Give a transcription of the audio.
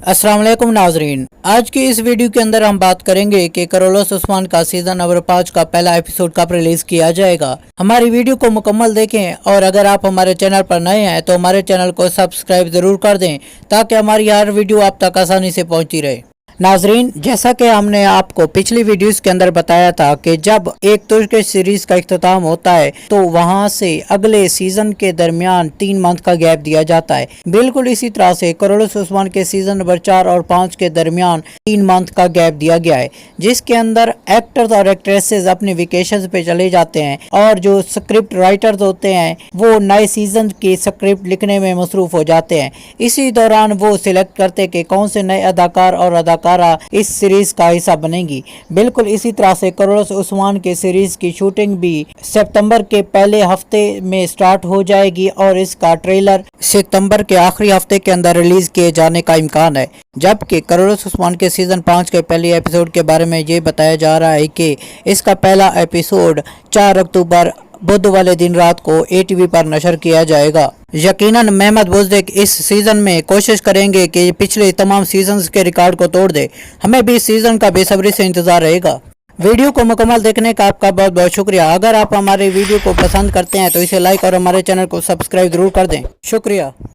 अस्सलाम वालेकुम नाजरीन, आज की इस वीडियो के अंदर हम बात करेंगे कि करोलस उस्मान का सीजन नंबर 5 का पहला एपिसोड कब रिलीज किया जाएगा। हमारी वीडियो को मुकम्मल देखें और अगर आप हमारे चैनल पर नए हैं तो हमारे चैनल को सब्सक्राइब जरूर कर दें ताकि हमारी हर वीडियो आप तक आसानी से पहुंचती रहे। नाजरीन, जैसा कि हमने आपको पिछली वीडियोस के अंदर बताया था कि जब एक तुर्क सीरीज का इख्तिताम होता है तो वहां से अगले सीजन के दरमियान 3 मंथ का गैप दिया जाता है। बिल्कुल इसी तरह से करोलस उस्मान के सीजन नंबर 4 और 5 के दरमियान 3 मंथ का गैप दिया गया है, जिसके अंदर एक्टर्स और एक्ट्रेसेस अपने वेकेशन पे चले जाते हैं और जो स्क्रिप्ट राइटर्स होते हैं वो नए सीजन की स्क्रिप्ट लिखने में मसरूफ हो जाते हैं। इसी दौरान वो सिलेक्ट करते कि कौन से नए अदाकार और अदाकार इस सीरीज का हिस्सा बनेगी। बिल्कुल इसी तरह से करोलस उस्मान के सीरीज की शूटिंग भी सितंबर के पहले हफ्ते में स्टार्ट हो जाएगी और इसका ट्रेलर सितंबर के आखिरी हफ्ते के अंदर रिलीज किए जाने का इम्कान है। जबकि करोलस उस्मान के सीजन 5 के पहले एपिसोड के बारे में ये बताया जा रहा है कि इसका पहला एपिसोड 4 अक्टूबर बुध वाले दिन रात को ATV पर नशर किया जाएगा। यकीनन मेहमद बुज़दिक इस सीजन में कोशिश करेंगे कि पिछले तमाम सीजन्स के रिकॉर्ड को तोड़ दे। हमें भी इस सीजन का बेसब्री से इंतजार रहेगा। वीडियो को मुकम्मल देखने का आपका बहुत बहुत शुक्रिया। अगर आप हमारे वीडियो को पसंद करते हैं तो इसे लाइक और हमारे चैनल को सब्सक्राइब जरूर कर दें। शुक्रिया।